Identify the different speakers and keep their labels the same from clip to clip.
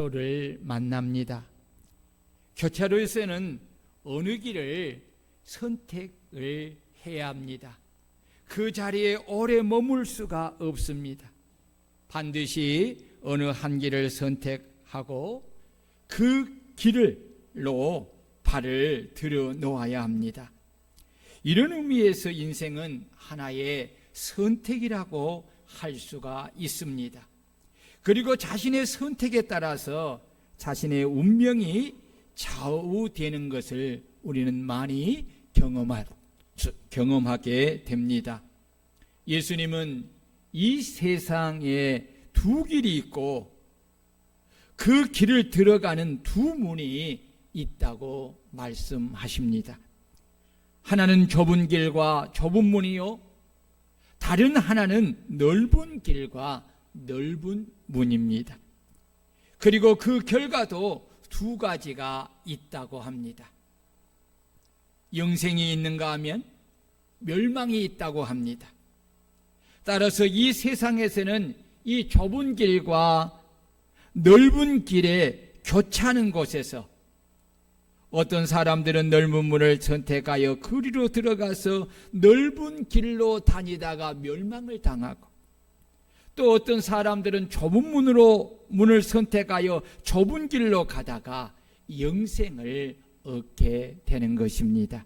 Speaker 1: 교차로를 만납니다. 교차로에서는 어느 길을 선택을 해야 합니다. 그 자리에 오래 머물 수가 없습니다. 반드시 어느 한 길을 선택하고 그 길로 발을 들여 놓아야 합니다. 이런 의미에서 인생은 하나의 선택이라고 할 수가 있습니다. 그리고 자신의 선택에 따라서 자신의 운명이 좌우되는 것을 우리는 많이 경험하게 됩니다. 예수님은 이 세상에 두 길이 있고 그 길을 들어가는 두 문이 있다고 말씀하십니다. 하나는 좁은 길과 좁은 문이요, 다른 하나는 넓은 길과 넓은 문입니다. 그리고 그 결과도 두 가지가 있다고 합니다. 영생이 있는가 하면 멸망이 있다고 합니다. 따라서 이 세상에서는 이 좁은 길과 넓은 길에 교차하는 곳에서 어떤 사람들은 넓은 문을 선택하여 그리로 들어가서 넓은 길로 다니다가 멸망을 당하고, 또 어떤 사람들은 좁은 문을 선택하여 좁은 길로 가다가 영생을 얻게 되는 것입니다.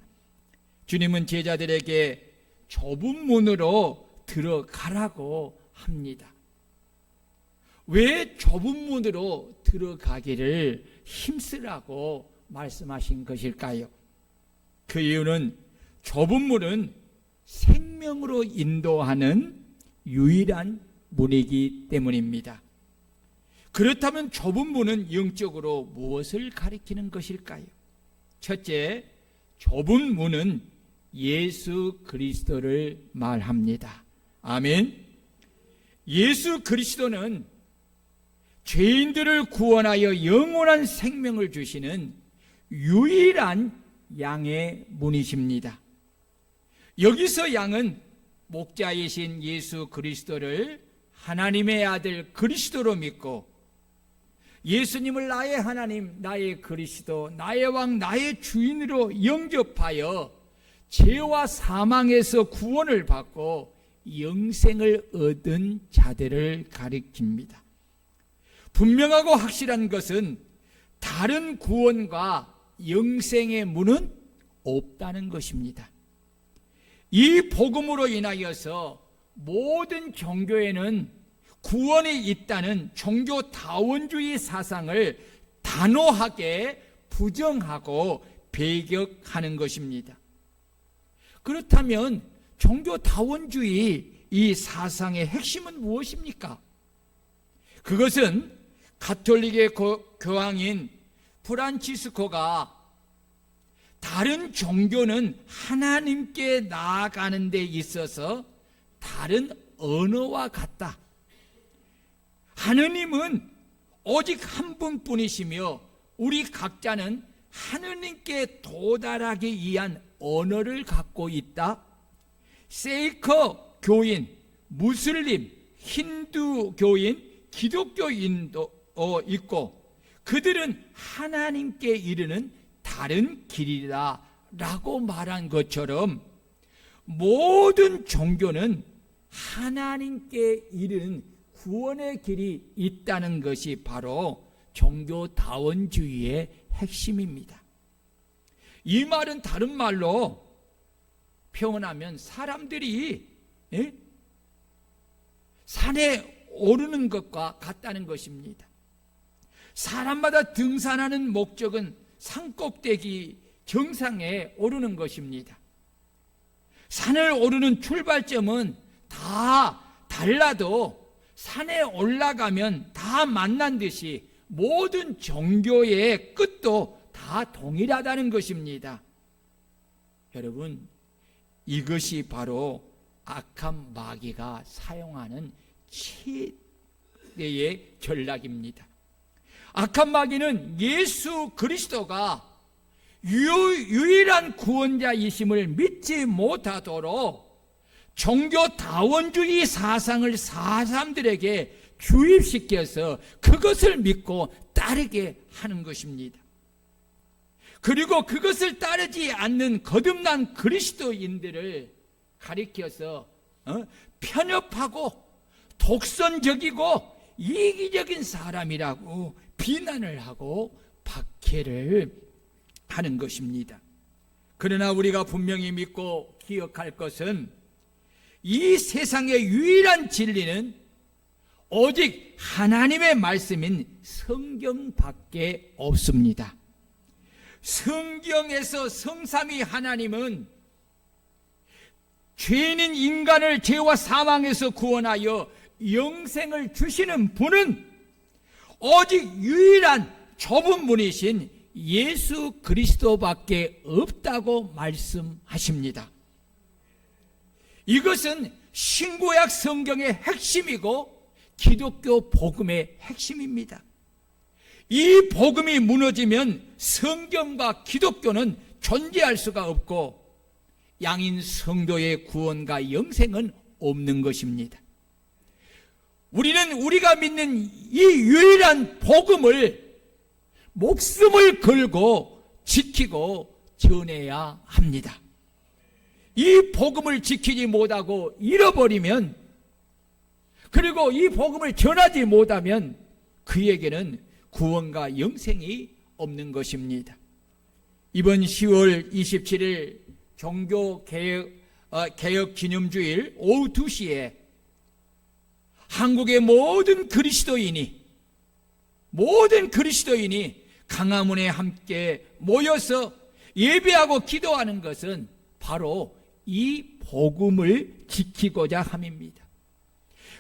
Speaker 1: 주님은 제자들에게 좁은 문으로 들어가라고 합니다. 왜 좁은 문으로 들어가기를 힘쓰라고 말씀하신 것일까요? 그 이유는 좁은 문은 생명으로 인도하는 유일한 문이기 때문입니다. 그렇다면 좁은 문은 영적으로 무엇을 가리키는 것일까요? 첫째, 좁은 문은 예수 그리스도를 말합니다. 아멘. 예수 그리스도는 죄인들을 구원하여 영원한 생명을 주시는 유일한 양의 문이십니다. 여기서 양은 목자이신 예수 그리스도를 하나님의 아들 그리스도로 믿고 예수님을 나의 하나님, 나의 그리스도, 나의 왕, 나의 주인으로 영접하여 죄와 사망에서 구원을 받고 영생을 얻은 자들을 가리킵니다. 분명하고 확실한 것은 다른 구원과 영생의 문은 없다는 것입니다. 이 복음으로 인하여서 모든 종교에는 구원이 있다는 종교 다원주의 사상을 단호하게 부정하고 배격하는 것입니다. 그렇다면 종교 다원주의 이 사상의 핵심은 무엇입니까? 그것은 가톨릭의 교황인 프란치스코가 다른 종교는 하나님께 나아가는 데 있어서 다른 언어와 같다. 하느님은 오직 한 분뿐이시며 우리 각자는 하느님께 도달하기 위한 언어를 갖고 있다. 세이커 교인, 무슬림, 힌두 교인, 기독교인도 있고 그들은 하나님께 이르는 다른 길이다 라고 말한 것처럼 모든 종교는 하나님께 이르는 구원의 길이 있다는 것이 바로 종교다원주의의 핵심입니다. 이 말은 다른 말로 표현하면 사람들이 산에 오르는 것과 같다는 것입니다. 사람마다 등산하는 목적은 산꼭대기 정상에 오르는 것입니다. 산을 오르는 출발점은 다 달라도 산에 올라가면 다 만난 듯이 모든 종교의 끝도 다 동일하다는 것입니다. 여러분, 이것이 바로 악한 마귀가 사용하는 최대의 전략입니다. 악한 마귀는 예수 그리스도가 유일한 구원자이심을 믿지 못하도록 종교 다원주의 사상을 사람들에게 주입시켜서 그것을 믿고 따르게 하는 것입니다. 그리고 그것을 따르지 않는 거듭난 그리스도인들을 가리켜서 편협하고 독선적이고 이기적인 사람이라고 비난을 하고 박해를 하는 것입니다. 그러나 우리가 분명히 믿고 기억할 것은 이 세상의 유일한 진리는 오직 하나님의 말씀인 성경밖에 없습니다. 성경에서 성삼위 하나님은 죄인인 인간을 죄와 사망에서 구원하여 영생을 주시는 분은 오직 유일한 좁은 분이신 예수 그리스도밖에 없다고 말씀하십니다. 이것은 신구약 성경의 핵심이고 기독교 복음의 핵심입니다. 이 복음이 무너지면 성경과 기독교는 존재할 수가 없고 양인 성도의 구원과 영생은 없는 것입니다. 우리는 우리가 믿는 이 유일한 복음을 목숨을 걸고 지키고 전해야 합니다. 이 복음을 지키지 못하고 잃어버리면, 그리고 이 복음을 전하지 못하면 그에게는 구원과 영생이 없는 것입니다. 이번 10월 27일 종교개혁 기념주일 오후 2시에 한국의 모든 그리스도인이 강화문에 함께 모여서 예배하고 기도하는 것은 바로 이 복음을 지키고자 함입니다.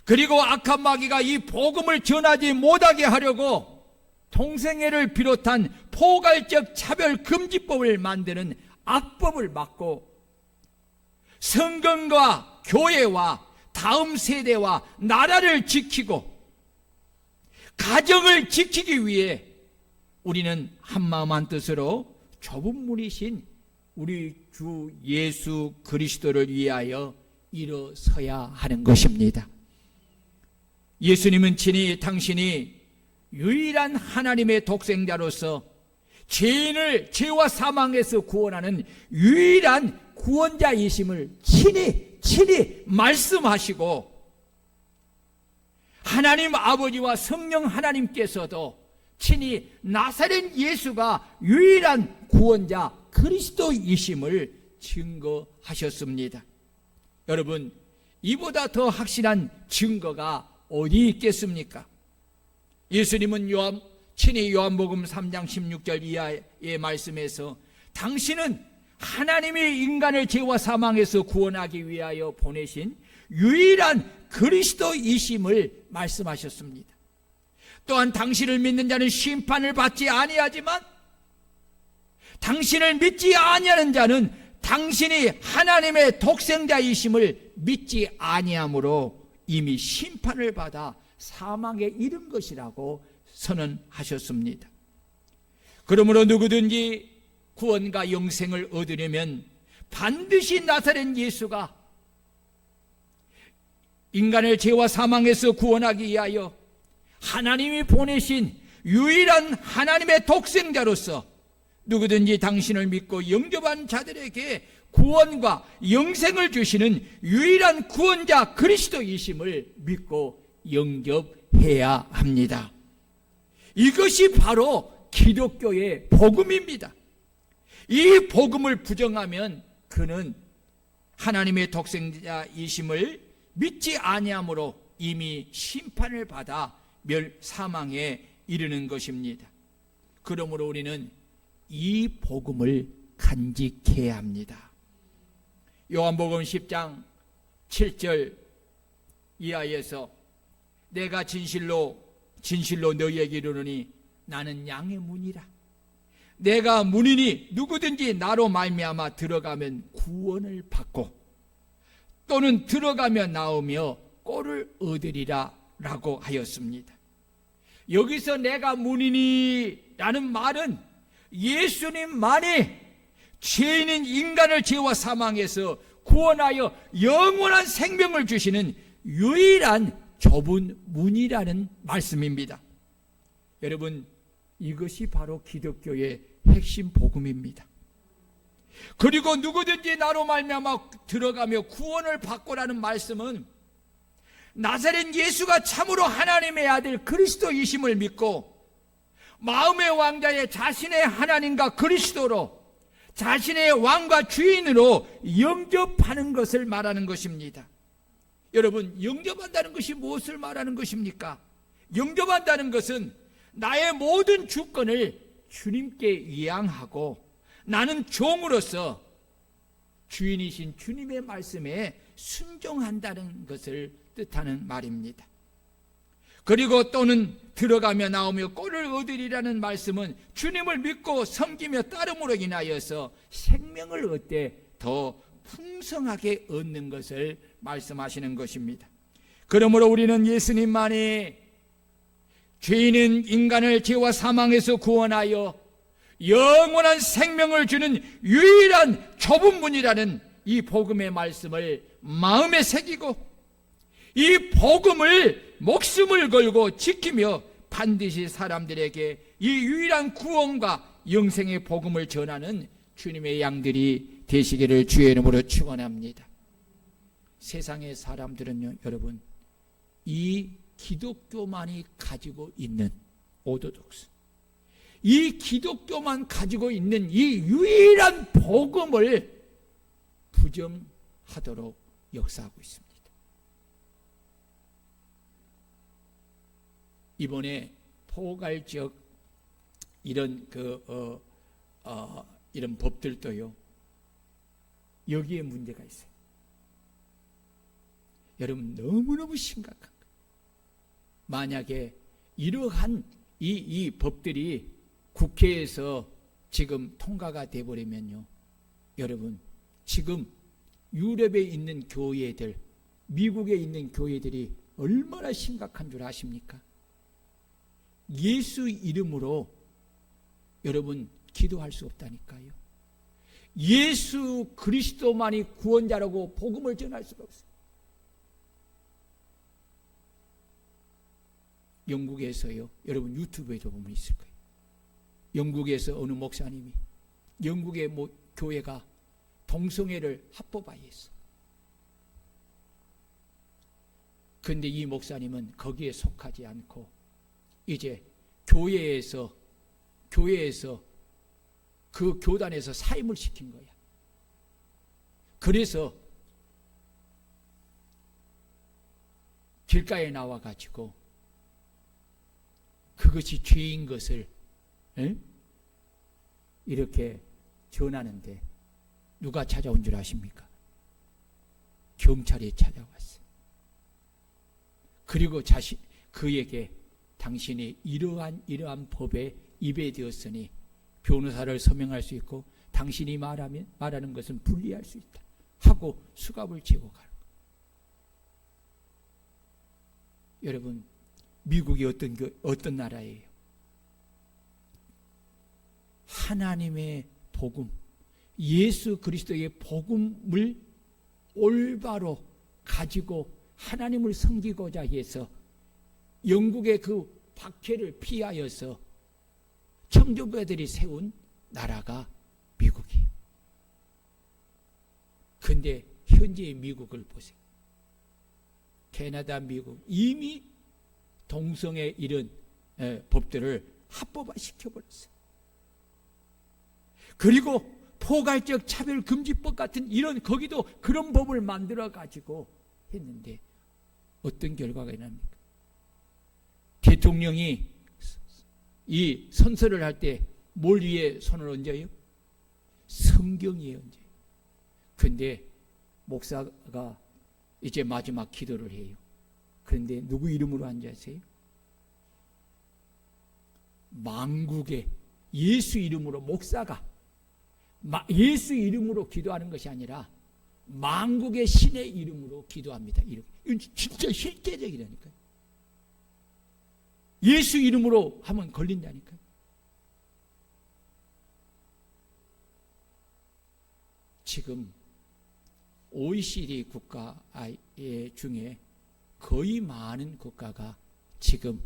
Speaker 1: 그리고 악한 마귀가 이 복음을 전하지 못하게 하려고 동성애를 비롯한 포괄적 차별금지법을 만드는 악법을 막고 성경과 교회와 다음 세대와 나라를 지키고 가정을 지키기 위해 우리는 한마음 한뜻으로 좁은 문이신 우리 주 예수 그리스도를 위하여 일어서야 하는 것입니다. 예수님은 친히 당신이 유일한 하나님의 독생자로서 죄인을 죄와 사망에서 구원하는 유일한 구원자이심을 친히 말씀하시고, 하나님 아버지와 성령 하나님께서도 친히 나사렛 예수가 유일한 구원자 그리스도이심을 증거하셨습니다. 여러분, 이보다 더 확실한 증거가 어디 있겠습니까? 예수님은 친히 요한복음 3장 16절 이하의 말씀에서 당신은 하나님이 인간을 죄와 사망에서 구원하기 위하여 보내신 유일한 그리스도이심을 말씀하셨습니다. 또한 당신을 믿는 자는 심판을 받지 아니하지만 당신을 믿지 아니하는 자는 당신이 하나님의 독생자이심을 믿지 아니함으로 이미 심판을 받아 사망에 이른 것이라고 선언하셨습니다. 그러므로 누구든지 구원과 영생을 얻으려면 반드시 나사렛 예수가 인간을 죄와 사망에서 구원하기 위하여 하나님이 보내신 유일한 하나님의 독생자로서 누구든지 당신을 믿고 영접한 자들에게 구원과 영생을 주시는 유일한 구원자 그리스도이심을 믿고 영접해야 합니다. 이것이 바로 기독교의 복음입니다. 이 복음을 부정하면 그는 하나님의 독생자이심을 믿지 아니함으로 이미 심판을 받아 사망에 이르는 것입니다. 그러므로 우리는 이 복음을 간직해야 합니다. 요한복음 10장 7절 이하에서 내가 진실로 너희에게 이르노니 나는 양의 문이라. 내가 문이니 누구든지 나로 말미암아 들어가면 구원을 받고 또는 들어가며 나오며 꼴을 얻으리라 라고 하였습니다. 여기서 내가 문이니 라는 말은 예수님만이 죄인인 인간을 죄와 사망에서 구원하여 영원한 생명을 주시는 유일한 좁은 문이라는 말씀입니다. 여러분, 이것이 바로 기독교의 핵심 복음입니다. 그리고 누구든지 나로 말미암아 들어가며 구원을 받고라는 말씀은 나사렛 예수가 참으로 하나님의 아들 그리스도이심을 믿고 마음의 왕자의 자신의 하나님과 그리스도로 자신의 왕과 주인으로 영접하는 것을 말하는 것입니다. 여러분, 영접한다는 것이 무엇을 말하는 것입니까? 영접한다는 것은 나의 모든 주권을 주님께 위양하고 나는 종으로서 주인이신 주님의 말씀에 순종한다는 것을 뜻하는 말입니다. 그리고 또는 들어가며 나오며 꼴을 얻으리라는 말씀은 주님을 믿고 섬기며 따름으로 인하여서 생명을 얻되 더 풍성하게 얻는 것을 말씀하시는 것입니다. 그러므로 우리는 예수님만이 죄인은 인간을 죄와 사망에서 구원하여 영원한 생명을 주는 유일한 좁은 문이라는 이 복음의 말씀을 마음에 새기고 이 복음을 목숨을 걸고 지키며 반드시 사람들에게 이 유일한 구원과 영생의 복음을 전하는 주님의 양들이 되시기를 주의 이름으로 축원합니다. 세상의 사람들은요, 여러분, 이 기독교만이 가지고 있는 오도독스, 이 기독교만 가지고 있는 이 유일한 복음을 부정하도록 역사하고 있습니다. 이번에 포괄적 이런 이런 법들도요, 여기에 문제가 있어요. 여러분, 너무너무 심각한 거예요. 만약에 이러한 이 법들이 국회에서 지금 통과가 되어버리면요, 여러분, 지금 유럽에 있는 교회들, 미국에 있는 교회들이 얼마나 심각한 줄 아십니까? 예수 이름으로 여러분 기도할 수 없다니까요. 예수 그리스도만이 구원자라고 복음을 전할 수가 없어요. 영국에서요, 여러분 유튜브에도 보면 있을 거예요. 영국에서 어느 목사님이 영국의 교회가 동성애를 합법화했어. 그런데 이 목사님은 거기에 속하지 않고 이제 교회에서 그 교단에서 사임을 시킨 거야. 그래서 길가에 나와가지고 그것이 죄인 것을 이렇게 전하는데 누가 찾아온 줄 아십니까? 경찰이 찾아왔어요. 그리고 그에게 당신이 이러한 법에 위배되었으니 변호사를 서명할 수 있고 당신이 말하는 것은 불리할 수 있다 하고 수갑을 쥐고 가는 거예요. 여러분, 미국이 어떤 나라예요? 하나님의 복음, 예수 그리스도의 복음을 올바로 가지고 하나님을 섬기고자 해서 영국의 그 박해를 피하여서 청교도들이 세운 나라가 미국이에요. 그런데 현재의 미국을 보세요. 캐나다, 미국 이미 동성애 이런 법들을 합법화시켜버렸어요. 그리고 포괄적 차별금지법 같은 거기도 그런 법을 만들어가지고 했는데 어떤 결과가 일어납니까? 대통령이 이 선서를 할 때 뭘 위에 손을 얹어요? 성경에 얹어요. 근데 목사가 이제 마지막 기도를 해요. 그런데 누구 이름으로 앉으세요? 만국의 예수 이름으로 목사가 예수 이름으로 기도하는 것이 아니라 만국의 신의 이름으로 기도합니다. 이건 진짜 실제적이라니까요. 예수 이름으로 하면 걸린다니까요. 지금 OECD 국가 중에 거의 많은 국가가 지금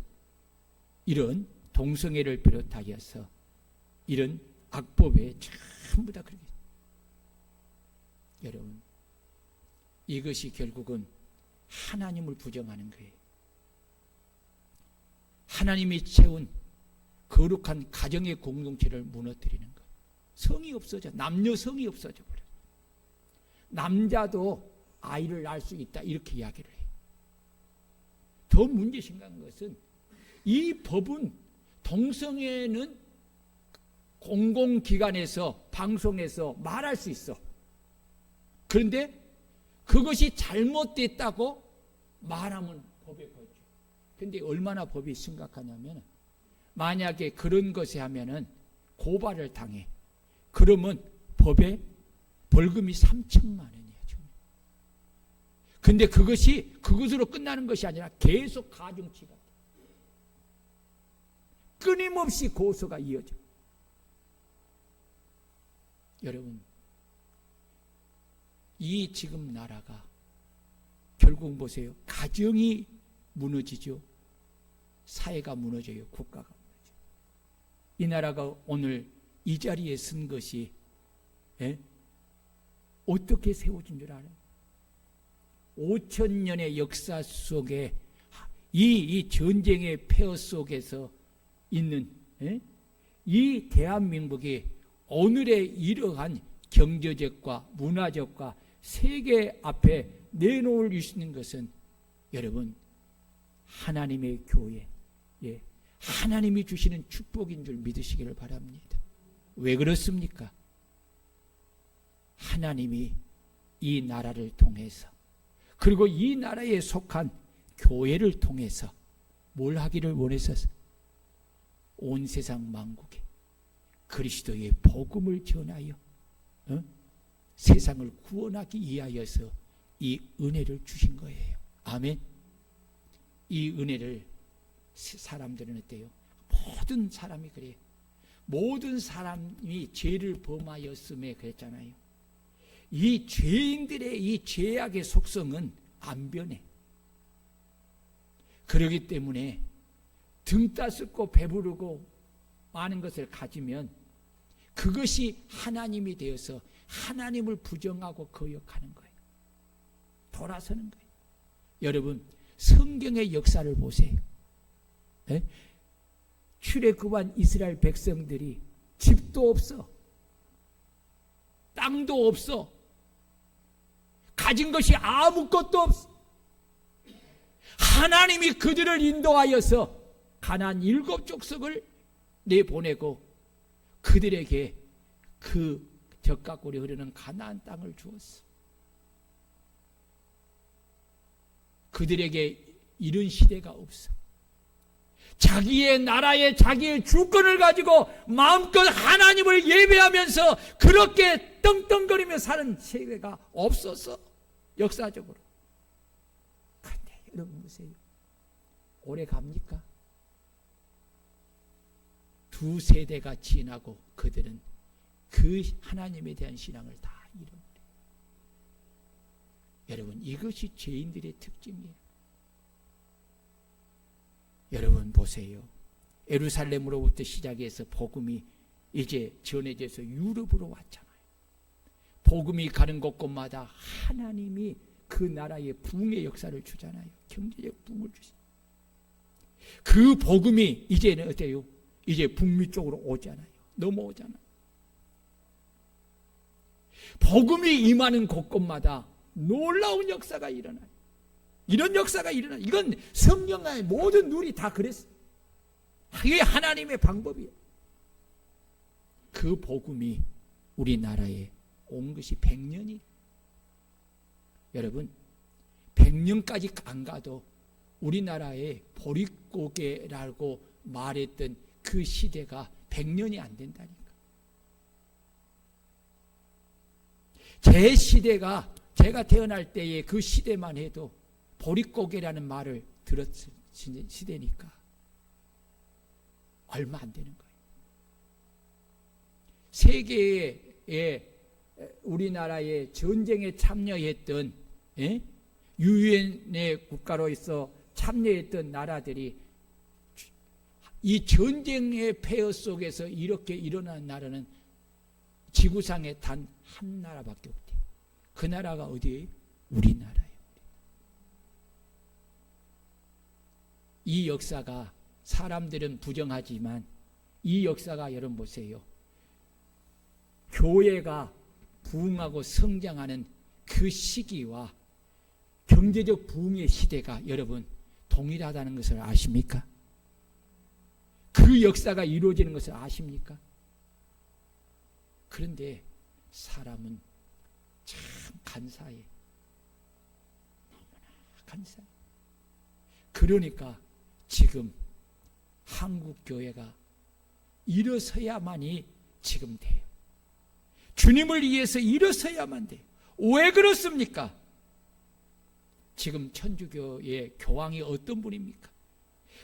Speaker 1: 이런 동성애를 비롯하여서 이런 악법에 전부 다 그렇게. 여러분, 이것이 결국은 하나님을 부정하는 거예요. 하나님이 채운 거룩한 가정의 공동체를 무너뜨리는 거예요. 성이 없어져. 남녀 성이 없어져 버려요. 남자도 아이를 낳을 수 있다 이렇게 이야기를 해요. 더 문제 심각한 것은 이 법은 동성애는 공공기관에서 방송에서 말할 수 있어. 그런데 그것이 잘못됐다고 말하면 법에 걸죠. 그런데 얼마나 법이 심각하냐면 만약에 그런 것에 하면은 고발을 당해. 그러면 법에 벌금이 3천만 원이에요. 근데 그것으로 끝나는 것이 아니라 계속 가중치가 끊임없이 고소가 이어져. 여러분, 이 지금 나라가 결국 보세요. 가정이 무너지죠. 사회가 무너져요. 국가가 무너져요. 이 나라가 오늘 이 자리에 쓴 것이 어떻게 세워진 줄 알아요? 5,000년의 역사 속에 이 전쟁의 폐허 속에서 있는 이 대한민국이 오늘의 이러한 경제적과 문화적과 세계 앞에 내놓을 수 있는 것은 여러분 하나님의 교회, 하나님이 주시는 축복인 줄 믿으시기를 바랍니다. 왜 그렇습니까? 하나님이 이 나라를 통해서 그리고 이 나라에 속한 교회를 통해서 뭘 하기를 원했었어요? 온 세상 만국에 그리스도의 복음을 전하여 세상을 구원하기 위하여서 이 은혜를 주신 거예요. 아멘. 이 은혜를 사람들은 어때요? 모든 사람이 그래요. 모든 사람이 죄를 범하였음에 그랬잖아요. 이 죄인들의 이 죄악의 속성은 안 변해. 그렇기 때문에 등 따숩고 배부르고 많은 것을 가지면 그것이 하나님이 되어서 하나님을 부정하고 거역하는 거예요. 돌아서는 거예요. 여러분, 성경의 역사를 보세요. 출애굽한 이스라엘 백성들이 집도 없어. 땅도 없어. 가진 것이 아무것도 없어. 하나님이 그들을 인도하여서 가나안 7족속을 내보내고 그들에게 그 적각골이 흐르는 가나안 땅을 주었어. 그들에게 이런 시대가 없어. 자기의 나라에 자기의 주권을 가지고 마음껏 하나님을 예배하면서 그렇게 떵떵거리며 사는 세대가 없어서 역사적으로. 그런데 여러분 보세요. 오래 갑니까? 2세대가 지나고 그들은 그 하나님에 대한 신앙을 다 잃어버려요. 여러분, 이것이 죄인들의 특징이에요. 여러분 보세요. 예루살렘으로부터 시작해서 복음이 이제 전해져서 유럽으로 왔잖아요. 복음이 가는 곳곳마다 하나님이 그 나라에 부흥의 역사를 주잖아요. 경제적 부흥을 주세요. 그 복음이 이제는 어때요? 이제 북미 쪽으로 오잖아요. 넘어오잖아요. 복음이 임하는 곳곳마다 놀라운 역사가 일어나요. 이런 역사가 일어나요. 이건 성경 안에 모든 눈이 다 그랬어요. 이게 하나님의 방법이에요. 그 복음이 우리나라에 온 것이 100년이. 여러분, 100년까지 안 가도 우리나라에 보릿고개라고 말했던 그 시대가 100년이 안 된다니까. 제 시대가 제가 태어날 때의 그 시대만 해도 보릿고개라는 말을 들었을 시대니까 얼마 안 되는 거예요. 세계에 우리나라의 전쟁에 참여했던 유엔의 국가로서 참여했던 나라들이 이 전쟁의 폐허 속에서 이렇게 일어난 나라는 지구상에 단 한 나라밖에 없대. 그 나라가 어디예요? 우리나라예요. 이 역사가 사람들은 부정하지만 이 역사가 여러분 보세요. 교회가 부흥하고 성장하는 그 시기와 경제적 부흥의 시대가 여러분 동일하다는 것을 아십니까? 그 역사가 이루어지는 것을 아십니까? 그런데 사람은 참 간사해. 너무나 간사해. 그러니까 지금 한국 교회가 일어서야만이 지금 돼요. 주님을 위해서 일어서야만 돼요. 왜 그렇습니까? 지금 천주교의 교황이 어떤 분입니까?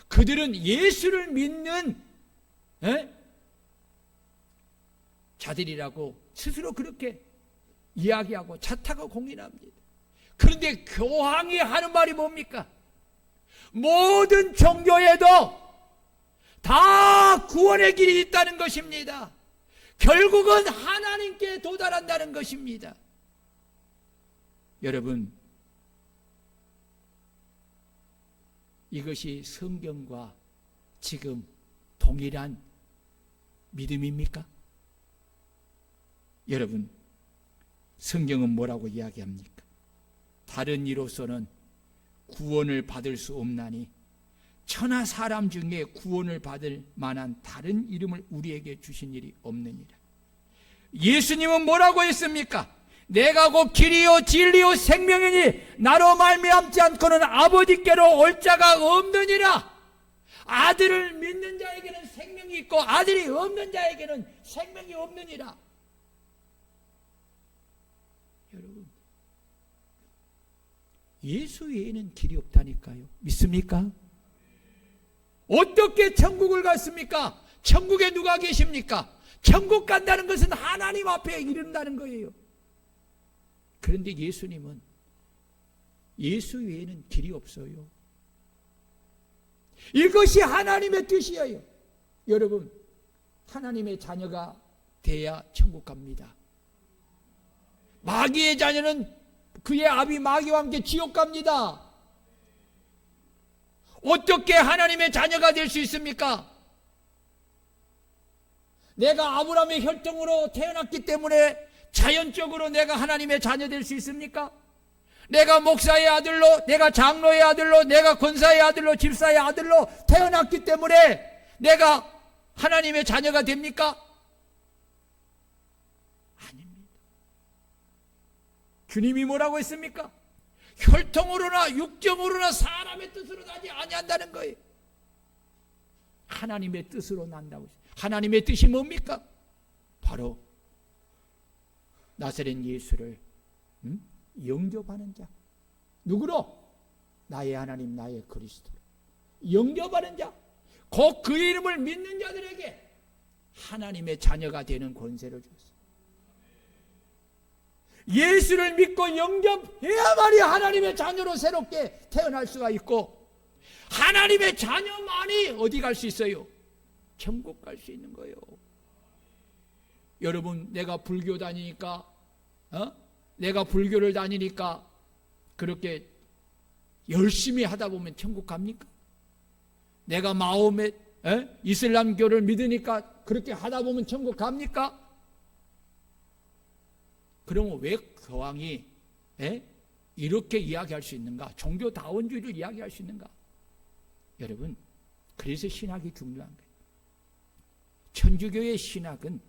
Speaker 1: 그들은 예수를 믿는 자들이라고 스스로 그렇게 이야기하고 자타고 공인합니다. 그런데 교황이 하는 말이 뭡니까? 모든 종교에도 다 구원의 길이 있다는 것입니다. 결국은 하나님께 도달한다는 것입니다. 여러분, 이것이 성경과 지금 동일한 믿음입니까? 여러분, 성경은 뭐라고 이야기합니까? 다른 이로서는 구원을 받을 수 없나니 천하 사람 중에 구원을 받을 만한 다른 이름을 우리에게 주신 일이 없느니라. 예수님은 뭐라고 했습니까? 내가 곧 길이요 진리요 생명이니 나로 말미암지 않고는 아버지께로 올 자가 없느니라. 아들을 믿는 자에게는 생명이 있고 아들이 없는 자에게는 생명이 없느니라. 여러분, 예수 외에는 길이 없다니까요. 믿습니까? 어떻게 천국을 갔습니까? 천국에 누가 계십니까? 천국 간다는 것은 하나님 앞에 이른다는 거예요. 그런데 예수님은 예수 외에는 길이 없어요. 이것이 하나님의 뜻이에요. 여러분, 하나님의 자녀가 돼야 천국 갑니다. 마귀의 자녀는 그의 아비 마귀와 함께 지옥 갑니다. 어떻게 하나님의 자녀가 될 수 있습니까? 내가 아브라함의 혈통으로 태어났기 때문에 자연적으로 내가 하나님의 자녀 될 수 있습니까? 내가 목사의 아들로, 내가 장로의 아들로, 내가 권사의 아들로, 집사의 아들로 태어났기 때문에 내가 하나님의 자녀가 됩니까? 아닙니다. 주님이 뭐라고 했습니까? 혈통으로나 육정으로나 사람의 뜻으로 나지 아니한다는 거예요. 하나님의 뜻으로 난다고. 하나님의 뜻이 뭡니까? 바로 나사렛 예수를 영접하는 자. 누구로? 나의 하나님, 나의 그리스도. 영접하는 자. 곧 그 이름을 믿는 자들에게 하나님의 자녀가 되는 권세를 줬어요. 예수를 믿고 영접해야만이 하나님의 자녀로 새롭게 태어날 수가 있고, 하나님의 자녀만이 어디 갈 수 있어요? 천국 갈 수 있는 거예요. 여러분, 내가 불교 다니니까, 내가 불교를 다니니까 그렇게 열심히 하다 보면 천국 갑니까? 내가 마호멧 이슬람교를 믿으니까 그렇게 하다 보면 천국 갑니까? 그러면 왜 교황이 이렇게 이야기할 수 있는가? 종교다원주의를 이야기할 수 있는가? 여러분, 그래서 신학이 중요한 거예요. 천주교의 신학은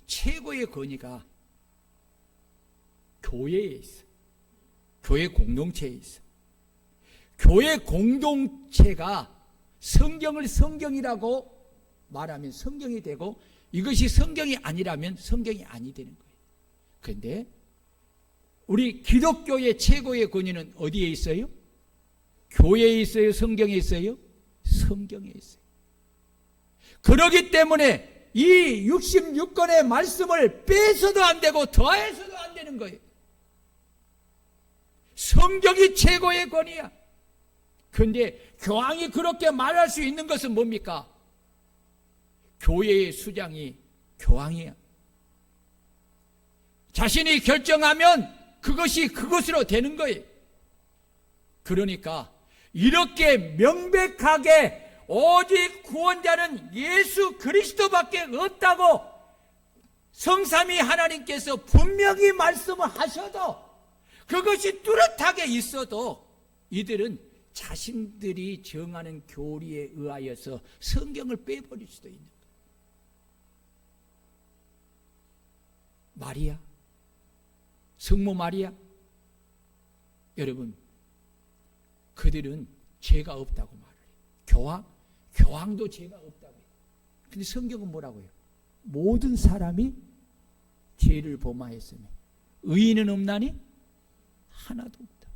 Speaker 1: 최고의 권위가 교회에 있어. 교회 공동체에 있어. 교회 공동체가 성경을 성경이라고 말하면 성경이 되고, 이것이 성경이 아니라면 성경이 아니 되는 거예요. 그런데 우리 기독교의 최고의 권위는 어디에 있어요? 교회에 있어요? 성경에 있어요? 성경에 있어요. 그렇기 때문에 이 66권의 말씀을 빼서도 안 되고 더해서도 안 되는 거예요. 성경이 최고의 권위야. 그런데 교황이 그렇게 말할 수 있는 것은 뭡니까? 교회의 수장이 교황이야. 자신이 결정하면 그것이 그것으로 되는 거예요. 그러니까 이렇게 명백하게 오직 구원자는 예수 그리스도밖에 없다고 성삼위 하나님께서 분명히 말씀을 하셔도, 그것이 뚜렷하게 있어도 이들은 자신들이 정하는 교리에 의하여서 성경을 빼버릴 수도 있는 거예요. 마리아, 성모 마리아, 여러분, 그들은 죄가 없다고 말을 해요. 교황도 죄가 없다고 해요. 근데 성경은 뭐라고 해요? 모든 사람이 죄를 범하였으니 의인은 없나니 하나도 없다.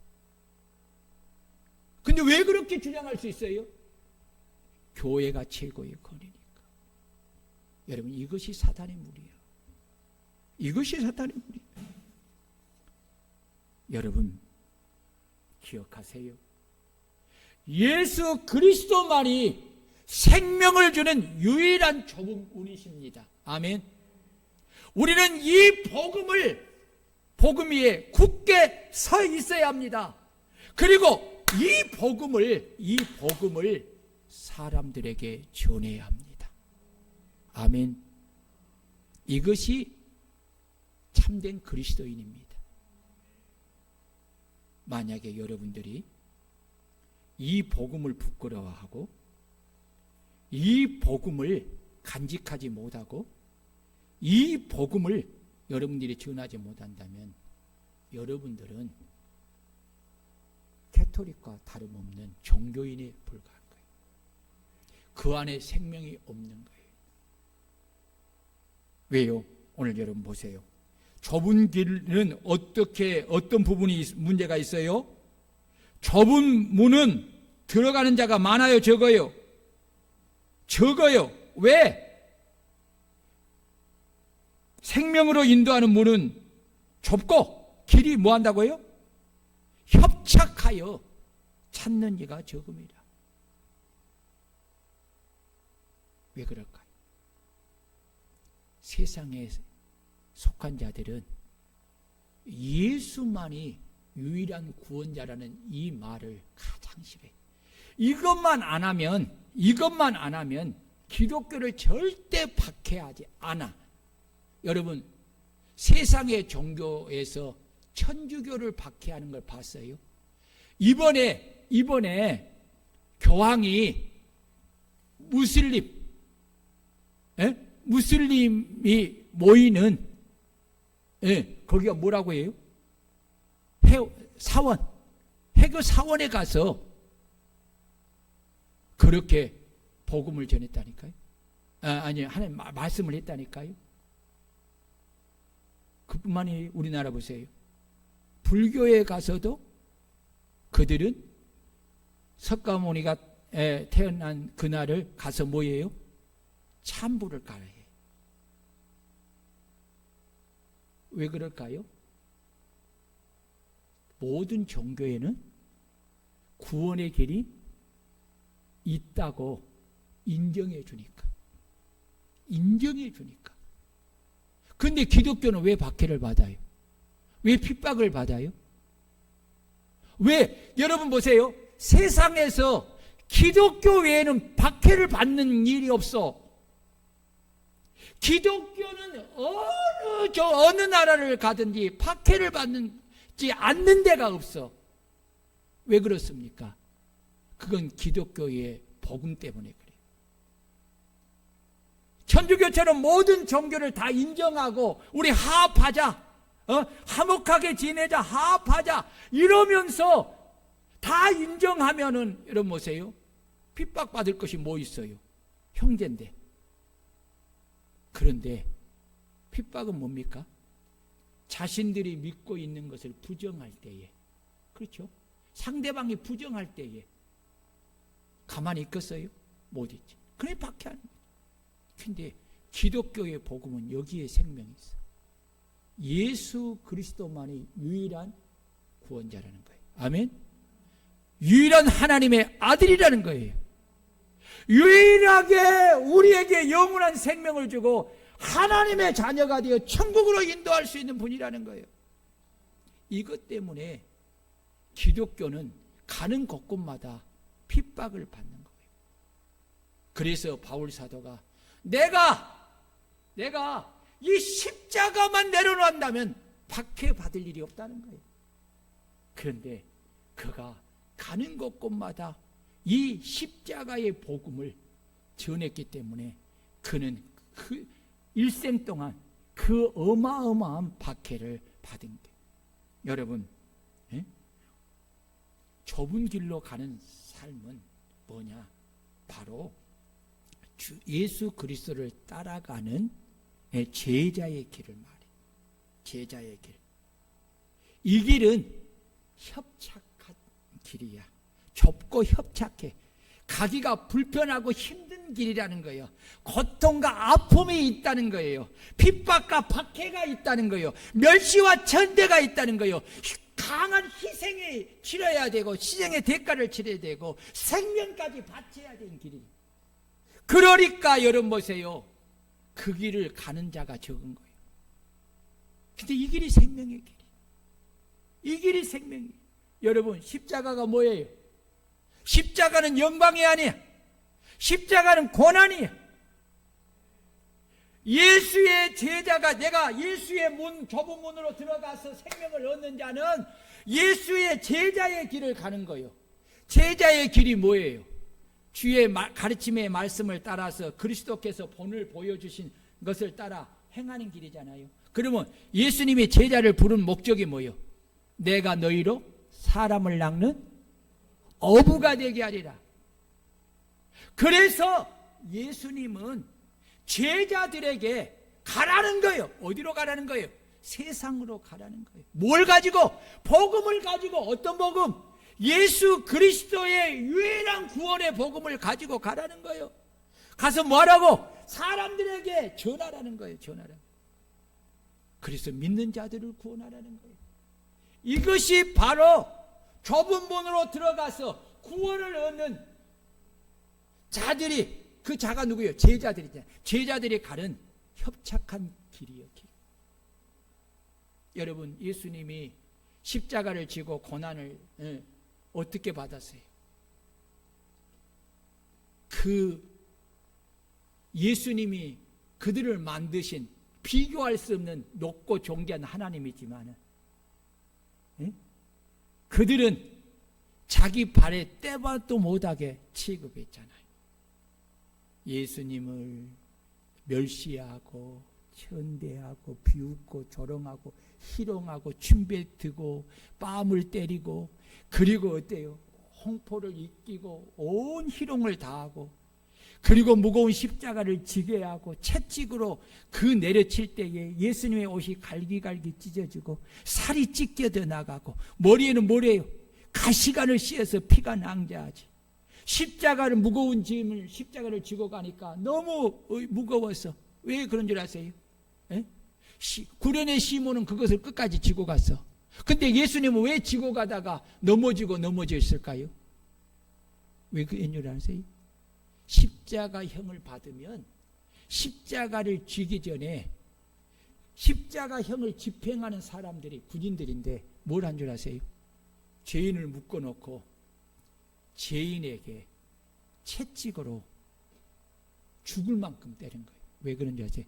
Speaker 1: 근데 왜 그렇게 주장할 수 있어요? 교회가 최고의 권위니까. 여러분, 이것이 사탄의 무리야. 이것이 사탄의 무리야. 여러분, 기억하세요. 예수 그리스도만이 생명을 주는 유일한 좁은 문이십니다. 아멘. 우리는 이 복음 위에 굳게 서 있어야 합니다. 그리고 이 복음을 사람들에게 전해야 합니다. 아멘. 이것이 참된 그리스도인입니다. 만약에 여러분들이 이 복음을 부끄러워하고 이 복음을 간직하지 못하고 이 복음을 여러분들이 전하지 못한다면 여러분들은 캐토릭과 다름없는 종교인에 불과한 거예요. 그 안에 생명이 없는 거예요. 왜요? 오늘 여러분 보세요. 좁은 길은 어떤 부분이 문제가 있어요? 좁은 문은 들어가는 자가 많아요, 적어요? 적어요. 왜? 생명으로 인도하는 문은 좁고 길이 뭐 한다고요? 협착하여 찾는 이가 적음이라. 왜 그럴까요? 세상에 속한 자들은 예수만이 유일한 구원자라는 이 말을 가장 싫어해요. 이것만 안 하면 기독교를 절대 박해하지 않아. 여러분, 세상의 종교에서 천주교를 박해하는 걸 봤어요? 이번에 교황이 무슬림이 모이는 거기가 뭐라고 해요? 해교 사원에 가서 그렇게 복음을 전했다니까요. 아니, 하나님 말씀을 했다니까요. 그뿐만이 우리나라 보세요. 불교에 가서도 그들은 석가모니가 태어난 그날을 가서 뭐예요? 찬불을 깔아야 해요. 왜 그럴까요? 모든 종교에는 구원의 길이 있다고 인정해 주니까. 근데 기독교는 왜 박해를 받아요? 왜 핍박을 받아요? 왜? 여러분 보세요. 세상에서 기독교 외에는 박해를 받는 일이 없어. 기독교는 어느 나라를 가든지 박해를 받지 않는 데가 없어. 왜 그렇습니까? 그건 기독교의 복음 때문에 그래요. 천주교처럼 모든 종교를 다 인정하고 우리 화합하자, 화목하게 지내자, 화합하자 이러면서 다 인정하면은 여러분 보세요. 핍박받을 것이 뭐 있어요? 형제인데. 그런데 핍박은 뭡니까? 자신들이 믿고 있는 것을 부정할 때에, 그렇죠? 상대방이 부정할 때에 가만히 있겠어요? 못 있지. 그래 박해하는 거죠. 근데 기독교의 복음은 여기에 생명이 있어. 예수 그리스도만이 유일한 구원자라는 거예요. 아멘. 유일한 하나님의 아들이라는 거예요. 유일하게 우리에게 영원한 생명을 주고 하나님의 자녀가 되어 천국으로 인도할 수 있는 분이라는 거예요. 이것 때문에 기독교는 가는 곳곳마다 핍박을 받는 거예요. 그래서 바울 사도가 내가 이 십자가만 내려놓는다면 박해받을 일이 없다는 거예요. 그런데 그가 가는 곳곳마다 이 십자가의 복음을 전했기 때문에 그는 그 일생 동안 그 어마어마한 박해를 받은 거예요. 여러분, 좁은 길로 가는 삶은 뭐냐? 바로 주 예수 그리스도를 따라가는 제자의 길을 말해. 제자의 길. 이 길은 협착한 길이야. 좁고 협착해. 가기가 불편하고 힘든 길이라는 거예요. 고통과 아픔이 있다는 거예요. 핍박과 박해가 있다는 거예요. 멸시와 천대가 있다는 거예요. 강한 희생에 치러야 되고 희생의 대가를 치러야 되고 생명까지 바쳐야 되는 길이에요. 그러니까 여러분 보세요. 그 길을 가는 자가 적은 거예요. 근데 이 길이 생명의 길이에요. 이 길이 생명이에요. 여러분, 십자가가 뭐예요? 십자가는 영광이 아니야. 십자가는 고난이야. 예수의 제자가 내가 예수의 문, 좁은 문으로 들어가서 생명을 얻는 자는 예수의 제자의 길을 가는 거예요. 제자의 길이 뭐예요? 주의 가르침의 말씀을 따라서 그리스도께서 본을 보여주신 것을 따라 행하는 길이잖아요. 그러면 예수님이 제자를 부른 목적이 뭐예요? 내가 너희로 사람을 낚는 어부가 되게 하리라. 그래서 예수님은 제자들에게 가라는 거예요. 어디로 가라는 거예요? 세상으로 가라는 거예요. 뭘 가지고? 복음을 가지고. 어떤 복음? 예수 그리스도의 유일한 구원의 복음을 가지고 가라는 거예요. 가서 뭐하라고? 사람들에게 전하라는 거예요. 전하라. 그래서 믿는 자들을 구원하라는 거예요. 이것이 바로 좁은 문으로 들어가서 구원을 얻는 자들이, 그 자가 누구예요? 제자들이잖아요. 제자들이 가는 협착한 길이에요. 길. 여러분, 예수님이 십자가를 지고 고난을 어떻게 받았어요? 그 예수님이 그들을 만드신 비교할 수 없는 높고 존귀한 하나님이지만 그들은 자기 발에 떼봐도 못하게 취급했잖아요. 예수님을 멸시하고 천대하고 비웃고 조롱하고 희롱하고 침뱉고 뺨을 때리고, 그리고 어때요? 홍포를 입히고 온 희롱을 다하고, 그리고 무거운 십자가를 지게 하고 채찍으로 그 내려칠 때에 예수님의 옷이 갈기갈기 찢어지고 살이 찢겨져 나가고, 머리에는 뭐래요? 가시관을 씌어서 피가 낭자하지. 십자가를, 무거운 짐을 십자가를 지고 가니까 너무 무거워서. 왜 그런 줄 아세요? 구련의 시몬은 그것을 끝까지 지고 갔어. 근데 예수님은 왜 지고 가다가 넘어져 있을까요? 왜 그런 줄 아세요? 십자가형을 받으면 십자가를 쥐기 전에 십자가형을 집행하는 사람들이 군인들인데 뭘 한 줄 아세요? 죄인을 묶어놓고 죄인에게 채찍으로 죽을 만큼 때린 거예요. 왜 그런지 아세요?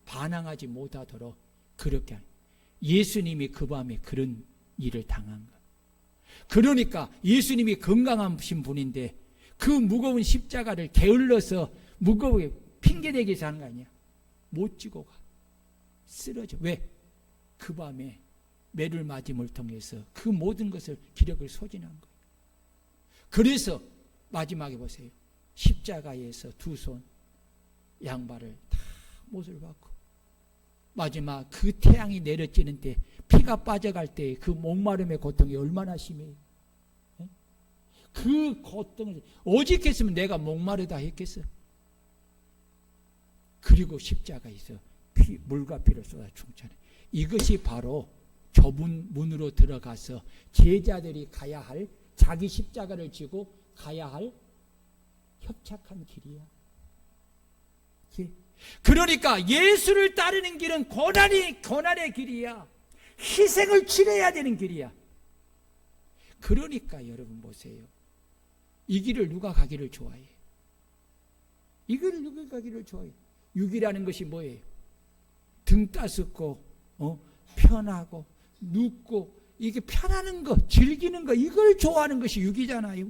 Speaker 1: 반항하지 못하도록 그렇게 하는. 예수님이 그 밤에 그런 일을 당한 거예요. 그러니까 예수님이 건강하신 분인데 그 무거운 십자가를 게을러서 무거우게 핑계대기 해서 하는 거 아니야? 못 지고 가. 쓰러져. 왜? 그 밤에 매를 맞음을 통해서 그 모든 것을 기력을 소진한 거예요. 그래서 마지막에 보세요. 십자가에서 두 손 양발을 다 못을 박고, 마지막 그 태양이 내려지는 때 피가 빠져갈 때 그 목마름의 고통이 얼마나 심해요. 그 고통을 오직 했으면 내가 목마르다 했겠어. 그리고 십자가에서 물과 피를 쏟아 충천해. 이것이 바로 좁은 문으로 들어가서 제자들이 가야 할, 자기 십자가를 지고 가야 할 협착한 길이야. 그러니까 예수를 따르는 길은 고난의 길이야. 희생을 치러야 되는 길이야. 그러니까 여러분 보세요. 이 길을 누가 가기를 좋아해? 이 길을 누가 가기를 좋아해? 육이라는 것이 뭐예요? 등 따숩고 편하고 눕고 이게 편하는 거, 즐기는 거, 이걸 좋아하는 것이 육이잖아요.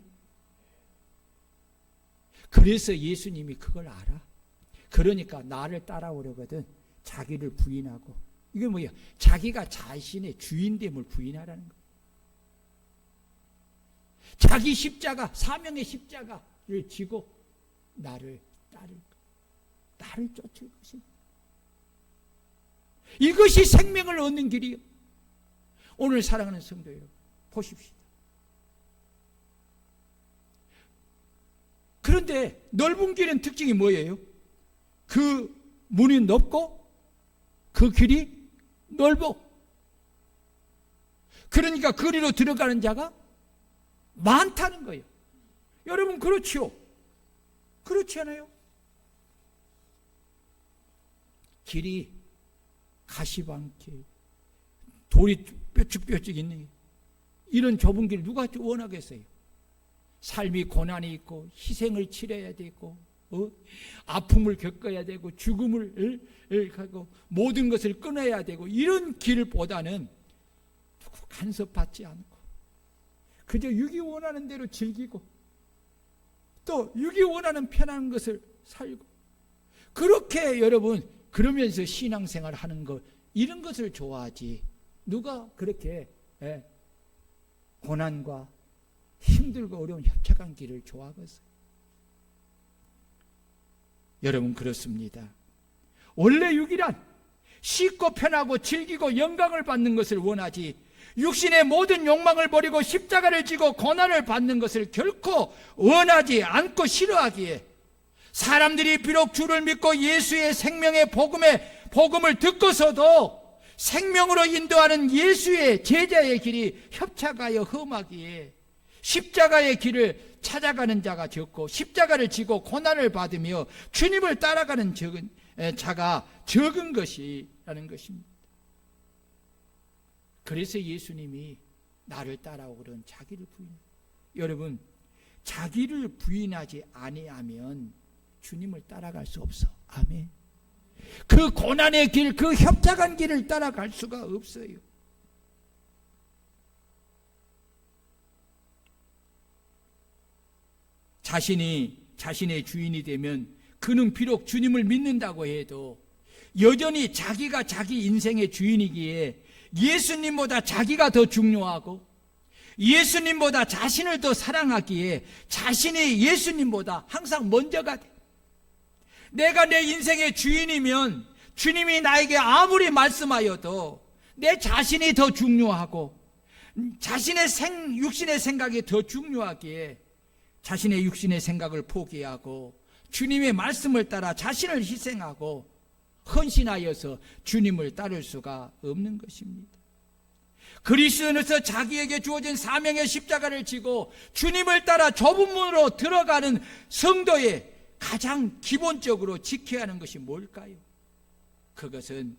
Speaker 1: 그래서 예수님이 그걸 알아. 그러니까 나를 따라오려거든 자기를 부인하고, 이게 뭐야? 자기가 자신의 주인됨을 부인하라는 거야. 자기 십자가, 사명의 십자가를 지고 나를 따를 거야. 나를 쫓을 것입니다. 이것이 생명을 얻는 길이요. 오늘 사랑하는 성도 여러분, 보십시다. 그런데 넓은 길은 특징이 뭐예요? 그 문이 넓고 그 길이 넓어. 그러니까 거리로 들어가는 자가 많다는 거예요. 여러분 그렇지요? 그렇지 않아요? 길이 가시방길, 돌이 뾰족뾰족 있는 이런 좁은 길 누가 원하겠어요? 삶이 고난이 있고 희생을 치러야 되고 아픔을 겪어야 되고 죽음을 하고 모든 것을 끊어야 되고 이런 길보다는 간섭받지 않고 그저 육이 원하는 대로 즐기고 또 육이 원하는 편한 것을 살고, 그렇게 여러분 그러면서 신앙생활 하는 것, 이런 것을 좋아하지 누가 그렇게 고난과 힘들고 어려운 협착한 길을 좋아하겠어요? 여러분 그렇습니다. 원래 육이란 쉽고 편하고 즐기고 영광을 받는 것을 원하지 육신의 모든 욕망을 버리고 십자가를 지고 고난을 받는 것을 결코 원하지 않고 싫어하기에 사람들이 비록 주를 믿고 예수의 생명의 복음을 듣고서도 생명으로 인도하는 예수의 제자의 길이 협착하여 험하기에 십자가의 길을 찾아가는 자가 적고 십자가를 지고 고난을 받으며 주님을 따라가는 자가 적은 것이라는 것입니다. 그래서 예수님이 나를 따라오거든 자기를 부인해. 여러분 자기를 부인하지 아니하면 주님을 따라갈 수 없어. 아멘. 그 고난의 길, 그 협착한 길을 따라갈 수가 없어요. 자신이 자신의 주인이 되면 그는 비록 주님을 믿는다고 해도 여전히 자기가 자기 인생의 주인이기에 예수님보다 자기가 더 중요하고 예수님보다 자신을 더 사랑하기에 자신이 예수님보다 항상 먼저가 돼. 내가 내 인생의 주인이면 주님이 나에게 아무리 말씀하여도 내 자신이 더 중요하고 자신의 육신의 생각이 더 중요하기에 자신의 육신의 생각을 포기하고 주님의 말씀을 따라 자신을 희생하고 헌신하여서 주님을 따를 수가 없는 것입니다. 그리스도인으로서 자기에게 주어진 사명의 십자가를 지고 주님을 따라 좁은 문으로 들어가는 성도의 가장 기본적으로 지켜야 하는 것이 뭘까요? 그것은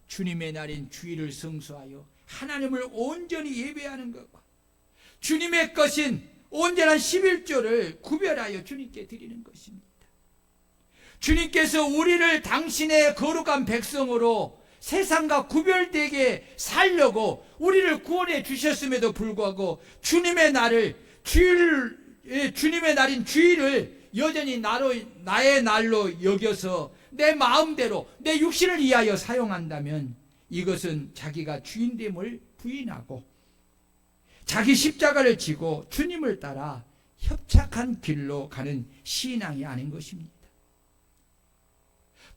Speaker 1: 주님의 날인 주일을 성수하여 하나님을 온전히 예배하는 것과 주님의 것인 온전한 11조를 구별하여 주님께 드리는 것입니다. 주님께서 우리를 당신의 거룩한 백성으로 세상과 구별되게 살려고 우리를 구원해 주셨음에도 불구하고 주님의 날인 주일을 여전히 나의 날로 여겨서 내 마음대로 내 육신을 위하여 사용한다면 이것은 자기가 주인됨을 부인하고 자기 십자가를 지고 주님을 따라 협착한 길로 가는 신앙이 아닌 것입니다.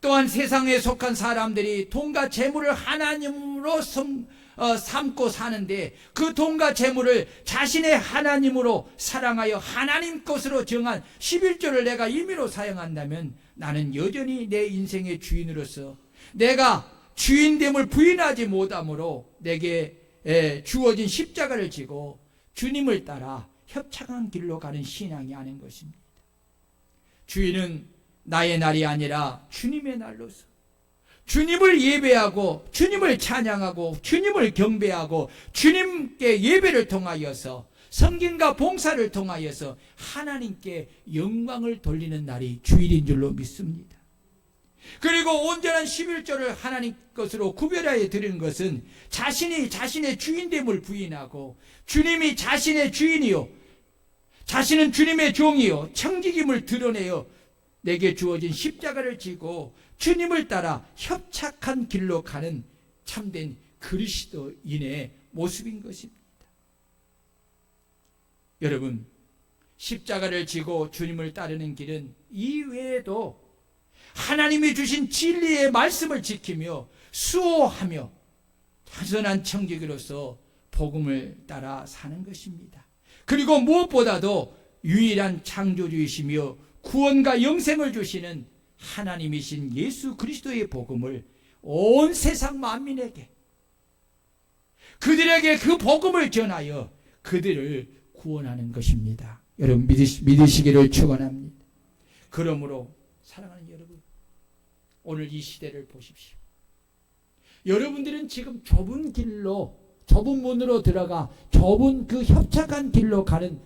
Speaker 1: 또한 세상에 속한 사람들이 돈과 재물을 하나님으로 삼고 사는데 그 돈과 재물을 자신의 하나님으로 사랑하여 하나님 것으로 정한 11조를 내가 임의로 사용한다면 나는 여전히 내 인생의 주인으로서 내가 주인됨을 부인하지 못하므로 내게 주어진 십자가를 지고 주님을 따라 협착한 길로 가는 신앙이 아닌 것입니다. 주일은 나의 날이 아니라 주님의 날로서 주님을 예배하고 주님을 찬양하고 주님을 경배하고 주님께 예배를 통하여서 성경과 봉사를 통하여서 하나님께 영광을 돌리는 날이 주일인 줄로 믿습니다. 그리고 온전한 11조를 하나님 것으로 구별하여 드리는 것은 자신이 자신의 주인됨을 부인하고 주님이 자신의 주인이요 자신은 주님의 종이요 청지김을 드러내어 내게 주어진 십자가를 지고 주님을 따라 협착한 길로 가는 참된 그리스도인의 모습인 것입니다. 여러분, 십자가를 지고 주님을 따르는 길은 이외에도 하나님이 주신 진리의 말씀을 지키며 수호하며 선한 청지기로서 복음을 따라 사는 것입니다. 그리고 무엇보다도 유일한 창조주이시며 구원과 영생을 주시는 하나님이신 예수 그리스도의 복음을 온 세상 만민에게 그들에게 그 복음을 전하여 그들을 구원하는 것입니다. 여러분 믿으시기를 축원합니다. 그러므로 사랑하는 여러분, 오늘 이 시대를 보십시오. 여러분들은 지금 좁은 길로 좁은 문으로 들어가 좁은 그 협착한 길로 가는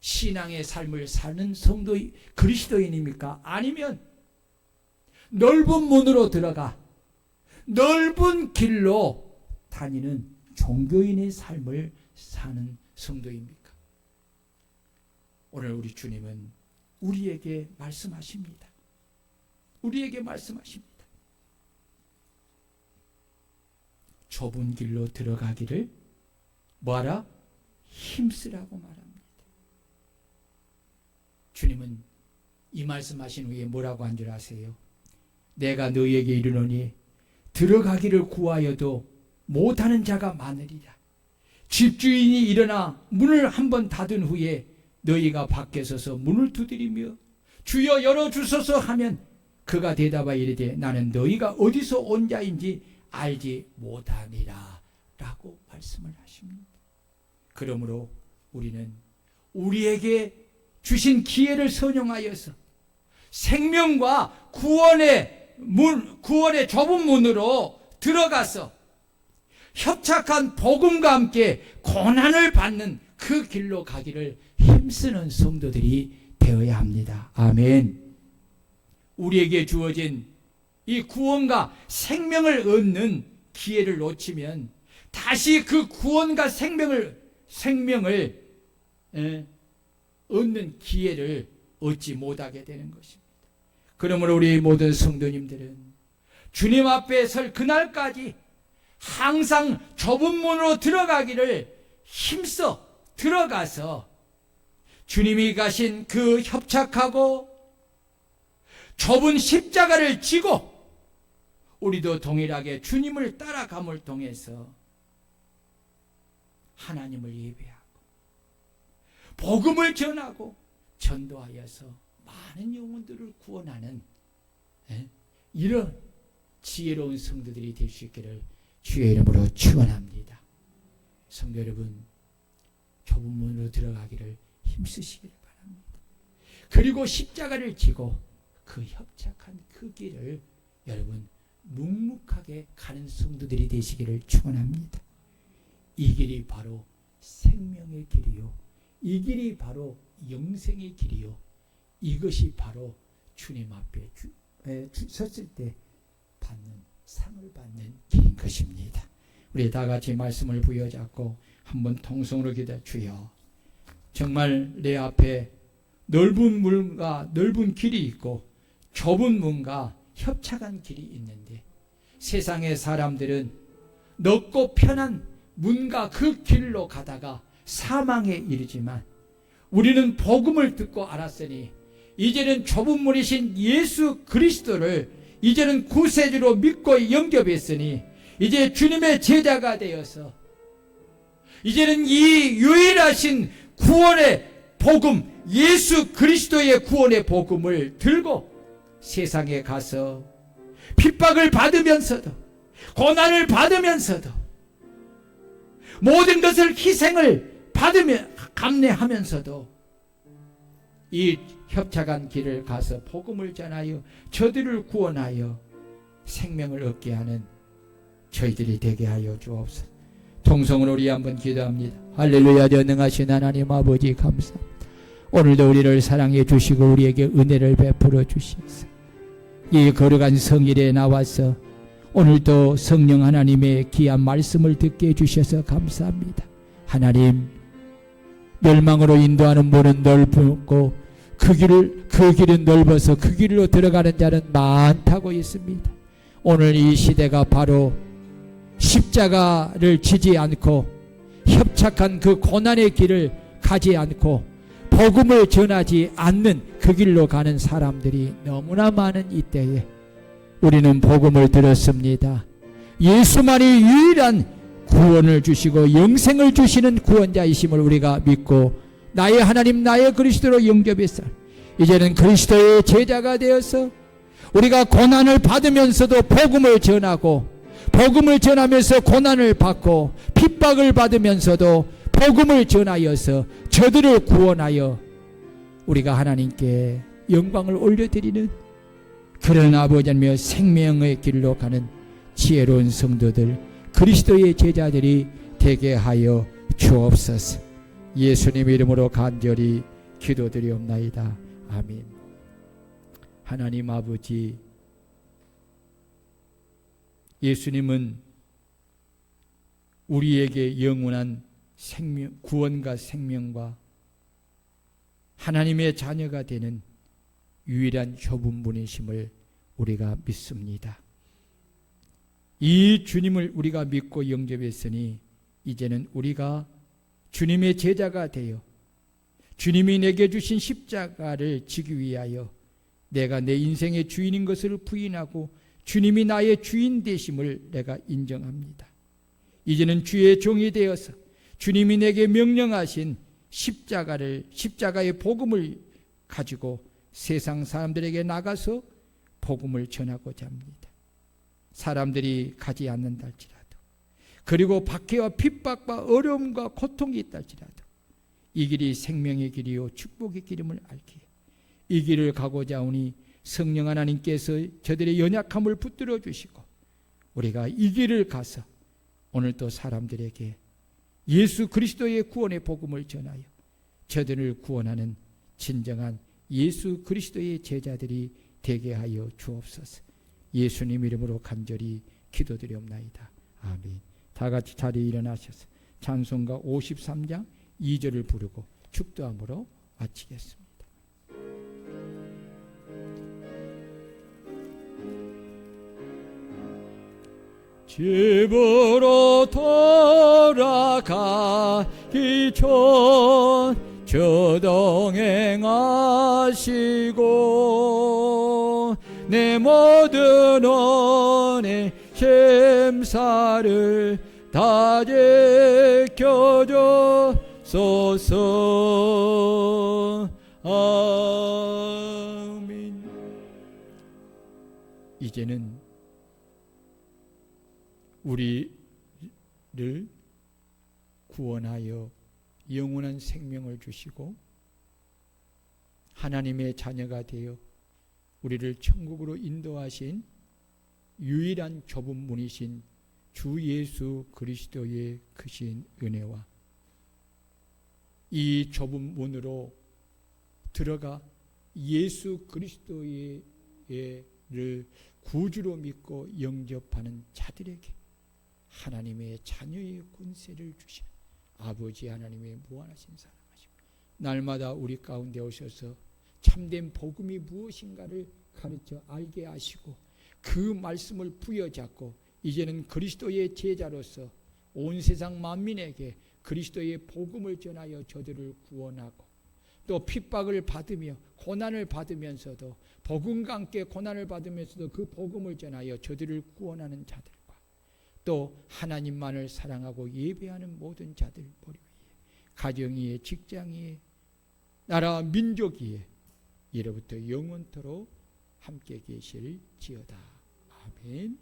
Speaker 1: 신앙의 삶을 사는 성도 그리스도인입니까? 아니면 넓은 문으로 들어가 넓은 길로 다니는 종교인의 삶을 사는 성도입니까? 오늘 우리 주님은 우리에게 말씀하십니다. 우리에게 말씀하십니다. 좁은 길로 들어가기를 뭐하라? 힘쓰라고 말합니다. 주님은 이 말씀하신 후에 뭐라고 한 줄 아세요? 내가 너희에게 이르노니 들어가기를 구하여도 못하는 자가 많으리라. 집주인이 일어나 문을 한번 닫은 후에 너희가 밖에 서서 문을 두드리며 주여 열어주소서 하면 그가 대답하여 이르되 나는 너희가 어디서 온 자인지 알지 못하니라 라고 말씀을 하십니다. 그러므로 우리는 우리에게 주신 기회를 선용하여서 생명과 구원의 좁은 문으로 들어가서 협착한 복음과 함께 고난을 받는 그 길로 가기를 힘쓰는 성도들이 되어야 합니다. 아멘. 우리에게 주어진 이 구원과 생명을 얻는 기회를 놓치면 다시 그 구원과 생명을 얻는 기회를 얻지 못하게 되는 것입니다. 그러므로 우리 모든 성도님들은 주님 앞에 설 그날까지 항상 좁은 문으로 들어가기를 힘써 들어가서 주님이 가신 그 협착하고 좁은 십자가를 지고 우리도 동일하게 주님을 따라감을 통해서 하나님을 예배하고 복음을 전하고 전도하여서 많은 영혼들을 구원하는 이런 지혜로운 성도들이 될 수 있기를 주의 이름으로 축원합니다. 성도 여러분, 좁은 문으로 들어가기를 힘쓰시기를 바랍니다. 그리고 십자가를 지고 그 협착한 그 길을 여러분 묵묵하게 가는 성도들이 되시기를 축원합니다. 이 길이 바로 생명의 길이요, 이 길이 바로 영생의 길이요, 이것이 바로 주님 앞에 섰을 때 받는 상을 받는 길인 것입니다. 우리 다 같이 말씀을 부여잡고 한번 통성으로 기도해. 주여, 정말 내 앞에 넓은 문과 넓은 길이 있고 좁은 문과 협착한 길이 있는데 세상의 사람들은 넓고 편한 문과 그 길로 가다가 사망에 이르지만 우리는 복음을 듣고 알았으니 이제는 좁은 문이신 예수 그리스도를 이제는 구세주로 믿고 영접했으니 이제 주님의 제자가 되어서 이제는 이 유일하신 구원의 복음, 예수 그리스도의 구원의 복음을 들고 세상에 가서 핍박을 받으면서도 고난을 받으면서도 모든 것을 희생을 받으며 감내하면서도 이 협착한 길을 가서 복음을 전하여 저들을 구원하여 생명을 얻게 하는 저희들이 되게 하여 주옵소서. 통성으로 우리 한번 기도합니다. 할렐루야. 전능하신 하나님 아버지 감사합니다. 오늘도 우리를 사랑해 주시고 우리에게 은혜를 베풀어 주시옵소서. 이 거룩한 성일에 나와서 오늘도 성령 하나님의 귀한 말씀을 듣게 해주셔서 감사합니다. 하나님, 멸망으로 인도하는 문은 넓고 그 길은 넓어서 그 길로 들어가는 자는 많다고 있습니다. 오늘 이 시대가 바로 십자가를 지지 않고 협착한 그 고난의 길을 가지 않고 복음을 전하지 않는 그 길로 가는 사람들이 너무나 많은 이때에 우리는 복음을 들었습니다. 예수만이 유일한 구원을 주시고 영생을 주시는 구원자이심을 우리가 믿고 나의 하나님 나의 그리스도로 영접했어. 이제는 그리스도의 제자가 되어서 우리가 고난을 받으면서도 복음을 전하고 복음을 전하면서 고난을 받고 핍박을 받으면서도 복음을 전하여서 저들을 구원하여 우리가 하나님께 영광을 올려드리는 그런 아버지며 생명의 길로 가는 지혜로운 성도들 그리스도의 제자들이 되게 하여 주옵소서. 예수님 이름으로 간절히 기도드리옵나이다. 아멘. 하나님 아버지, 예수님은 우리에게 영원한 생명, 구원과 생명과 하나님의 자녀가 되는 유일한 조분분이심을 우리가 믿습니다. 이 주님을 우리가 믿고 영접했으니 이제는 우리가 주님의 제자가 되어 주님이 내게 주신 십자가를 지기 위하여 내가 내 인생의 주인인 것을 부인하고 주님이 나의 주인 되심을 내가 인정합니다. 이제는 주의 종이 되어서 주님이 내게 명령하신 십자가의 복음을 가지고 세상 사람들에게 나가서 복음을 전하고자 합니다. 사람들이 가지 않는다 할지라도, 그리고 박해와 핍박과 어려움과 고통이 있다 할지라도 이 길이 생명의 길이요 축복의 길임을 알기에 이 길을 가고자 하오니 성령 하나님께서 저들의 연약함을 붙들어 주시고 우리가 이 길을 가서 오늘 또 사람들에게 예수 그리스도의 구원의 복음을 전하여 저들을 구원하는 진정한 예수 그리스도의 제자들이 되게 하여 주옵소서. 예수님 이름으로 간절히 기도드리옵나이다. 아멘. 다 같이 자리에 일어나셔서 찬송가 53장 2절을 부르고 축도함으로 마치겠습니다. 집으로 돌아가기 전 저동행하시고 내 모든 은혜 심사를 다 지켜줘소서. 아멘. 이제는 우리를 구원하여 영원한 생명을 주시고 하나님의 자녀가 되어 우리를 천국으로 인도하신 유일한 좁은 문이신 주 예수 그리스도의 크신 은혜와 이 좁은 문으로 들어가 예수 그리스도의 구주로 믿고 영접하는 자들에게 하나님의 자녀의 권세를 주시는 아버지 하나님의 무한하신 사랑하시고 날마다 우리 가운데 오셔서 참된 복음이 무엇인가를 가르쳐 알게 하시고 그 말씀을 부여잡고 이제는 그리스도의 제자로서 온 세상 만민에게 그리스도의 복음을 전하여 저들을 구원하고 또 핍박을 받으며 고난을 받으면서도 복음과 함께 고난을 받으면서도 그 복음을 전하여 저들을 구원하는 자들과 또 하나님만을 사랑하고 예배하는 모든 자들 머리 위에 가정이에 직장이에 나라 민족이에 이로부터 영원토록 함께 계실지어다. 아멘.